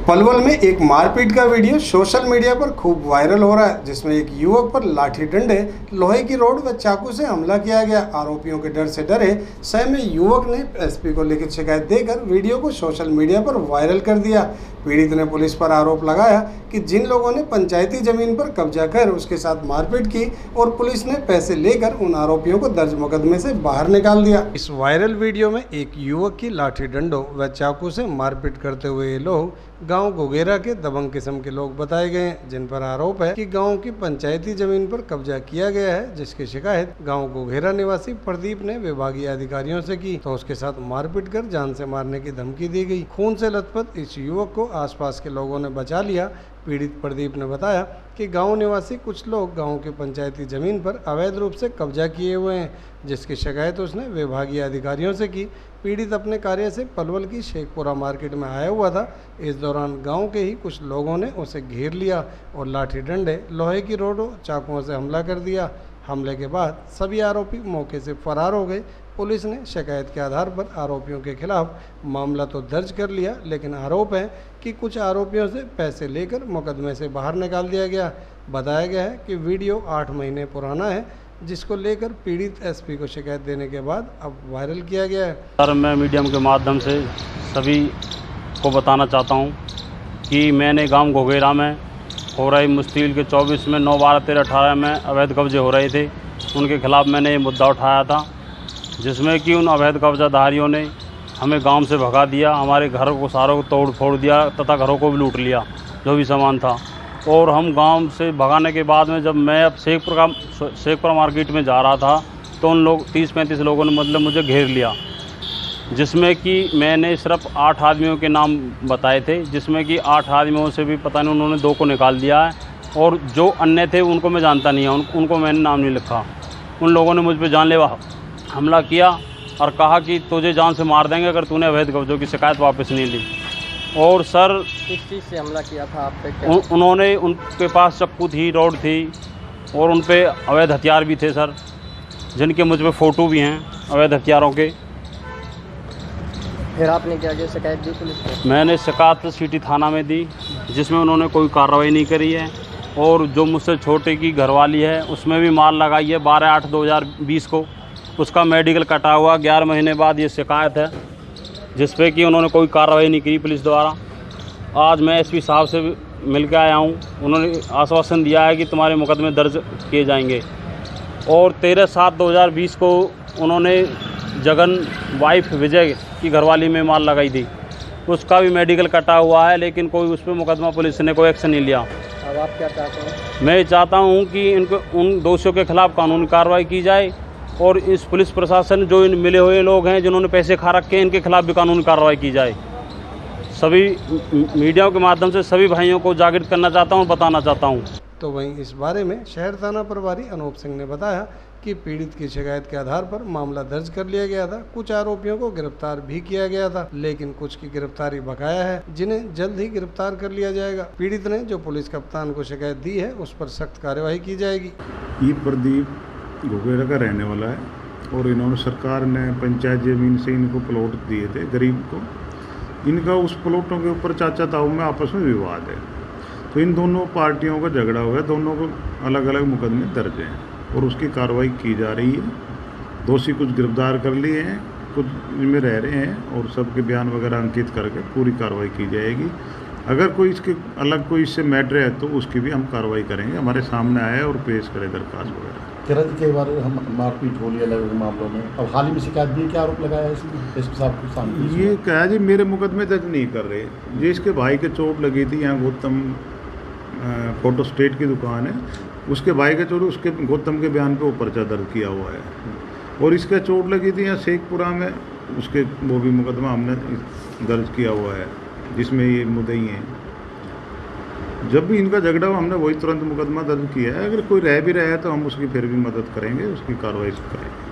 पलवल में एक मारपीट का वीडियो सोशल मीडिया पर खूब वायरल हो रहा है, जिसमें एक युवक पर लाठी डंडे, लोहे की रॉड व चाकू से हमला किया गया। आरोपियों के डर से डरे सहमे युवक ने एसपी को लिखित शिकायत देकर वीडियो को सोशल मीडिया पर वायरल कर दिया। पीड़ित ने पुलिस पर आरोप लगाया कि जिन लोगों ने पंचायती जमीन पर कब्जा कर उसके साथ मारपीट की और पुलिस ने पैसे लेकर उन आरोपियों को दर्ज मुकदमे से बाहर निकाल दिया। इस वायरल वीडियो में एक युवक की लाठी डंडों व चाकू से मारपीट करते हुए ये लोग गांव घोघेरा के दबंग किस्म के लोग बताए गए हैं, जिन पर आरोप है कि गांव की पंचायती जमीन पर कब्जा किया गया है, जिसकी शिकायत गांव घोघेरा निवासी प्रदीप ने विभागीय अधिकारियों से की तो उसके साथ मारपीट कर जान से मारने की धमकी दी गई। खून से लथपथ इस युवक को आसपास के लोगों ने बचा लिया। पीड़ित प्रदीप ने बताया कि गांव निवासी कुछ लोग गांव की पंचायती जमीन पर अवैध रूप से कब्जा किए हुए हैं, जिसकी शिकायत उसने विभागीय अधिकारियों से की। पीड़ित अपने कार्य से पलवल की शेखपुरा मार्केट में आया हुआ था। इस दौरान गांव के ही कुछ लोगों ने उसे घेर लिया और लाठी डंडे, लोहे की रोडों, चाकुओं से हमला कर दिया। हमले के बाद सभी आरोपी मौके से फरार हो गए। पुलिस ने शिकायत के आधार पर आरोपियों के खिलाफ मामला तो दर्ज कर लिया, लेकिन आरोप है कि कुछ आरोपियों से पैसे लेकर मुकदमे से बाहर निकाल दिया गया। बताया गया है कि वीडियो 8 महीने पुराना है, जिसको लेकर पीड़ित एसपी को शिकायत देने के बाद अब वायरल किया गया है। सर, मैं मीडियम के माध्यम से सभी को बताना चाहता हूं कि मैंने गांव घोघेरा में हो रही मुश्तिल के 24 में 9, 12, 13, 18 में अवैध कब्जे हो रहे थे। उनके खिलाफ मैंने ये मुद्दा उठाया था, जिसमें कि उन अवैध कब्जाधारियों ने हमें गांव से भगा दिया, हमारे घरों को सारों को तोड़ फोड़ दिया तथा घरों को भी लूट लिया जो भी सामान था। और हम गांव से भगाने के बाद में जब मैं अब शेखपुरा मार्केट में जा रहा था तो उन लोग 30-35 लोगों ने मतलब मुझे घेर लिया, जिसमें कि मैंने सिर्फ 8 आदमियों के नाम बताए थे, जिसमें कि 8 आदमियों से भी पता नहीं उन्होंने 2 को निकाल दिया है और जो अन्य थे उनको मैं जानता नहीं है, उनको मैंने नाम नहीं लिखा। उन लोगों ने मुझ पर जानलेवा हमला किया और कहा कि तुझे जान से मार देंगे अगर तूने अवैध कब्जों की शिकायत वापस नहीं ली। और सर, किस चीज़ से हमला किया था आप पे? उन्होंने, उनके पास चाकू थी, रॉड थी और उन पे अवैध हथियार भी थे सर, जिनके मुझ पे फ़ोटो भी हैं अवैध हथियारों के। फिर आपने क्या किया, शिकायत दी पुलिस को? मैंने शिकायत सिटी थाना में दी, जिसमें उन्होंने कोई कार्रवाई नहीं करी है। और जो मुझसे छोटे की घरवाली है उसमें भी मार लगाई है 12/8/2020 को, उसका मेडिकल कटा हुआ। 11 महीने बाद ये शिकायत है, जिस पे कि उन्होंने कोई कार्रवाई नहीं की पुलिस द्वारा। आज मैं एसपी साहब से मिल के आया हूँ, उन्होंने आश्वासन दिया है कि तुम्हारे मुकदमे दर्ज किए जाएंगे। और 13/7/2020 को उन्होंने जगन वाइफ विजय की घरवाली में मार लगाई थी, उसका भी मेडिकल कटा हुआ है, लेकिन कोई उस पर मुकदमा पुलिस ने कोई एक्शन नहीं लिया। अब आप क्या चाहते हैं? मैं चाहता हूँ कि उन दोषियों के खिलाफ कानूनी कार्रवाई की जाए और इस पुलिस प्रशासन जो इन मिले हुए लोग हैं जिन्होंने पैसे खा रखे हैं, इनके खिलाफ भी कानूनी कार्रवाई की जाए। सभी मीडिया के माध्यम से सभी भाइयों को जागृत करना चाहता हूँ, बताना चाहता हूँ। तो वहीं इस बारे में शहर थाना प्रभारी अनूप सिंह ने बताया कि पीड़ित की शिकायत के आधार पर मामला दर्ज कर लिया गया था। कुछ आरोपियों को गिरफ्तार भी किया गया था, लेकिन कुछ की गिरफ्तारी बकाया है, जिन्हें जल्द ही गिरफ्तार कर लिया जाएगा। पीड़ित ने जो पुलिस कप्तान को शिकायत दी है उस पर सख्त कार्यवाही की जाएगी। ये प्रदीप घोघेरा का रहने वाला है और इन्होंने, सरकार ने पंचायत जमीन से इनको प्लॉट दिए थे गरीब को। इनका उस प्लॉटों के ऊपर चाचा ताऊ में आपस में विवाद है, तो इन दोनों पार्टियों का झगड़ा हुआ है, दोनों को अलग अलग मुकदमे दर्ज हैं और उसकी कार्रवाई की जा रही है। दोषी कुछ गिरफ्तार कर लिए हैं, कुछ इनमें रह रहे हैं और सबके बयान वगैरह अंकित करके पूरी कार्रवाई की जाएगी। अगर कोई इसके अलग कोई इससे मैटर है तो उसकी भी हम कार्रवाई करेंगे, हमारे सामने आए और पेश करें दरखास्त वगैरह। किरण के बारे हम मारपीट हो लिया अलग मामलों में, अब हाल ही में शिकायत दी, क्या आरोप लगाया है इसमें एसपी साहब के सामने? ये कहा जी मेरे मुकदमे दर्ज नहीं कर रहे, ये इसके भाई के चोट लगी थी। यहाँ गौतम फोटो स्टेट की दुकान है, उसके भाई के चोट, उसके गौतम के बयान पे वो पर्चा दर्ज किया हुआ है। और इसके चोट लगी थी यहाँ शेखपुरा में, उसके वो भी मुकदमा हमने दर्ज किया हुआ है, जिसमें ये मुद्दई हैं। जब भी इनका झगड़ा हुआ हमने वही तुरंत मुकदमा दर्ज किया है। अगर कोई रह भी रहा है तो हम उसकी फिर भी मदद करेंगे, उसकी कार्रवाई करेंगे।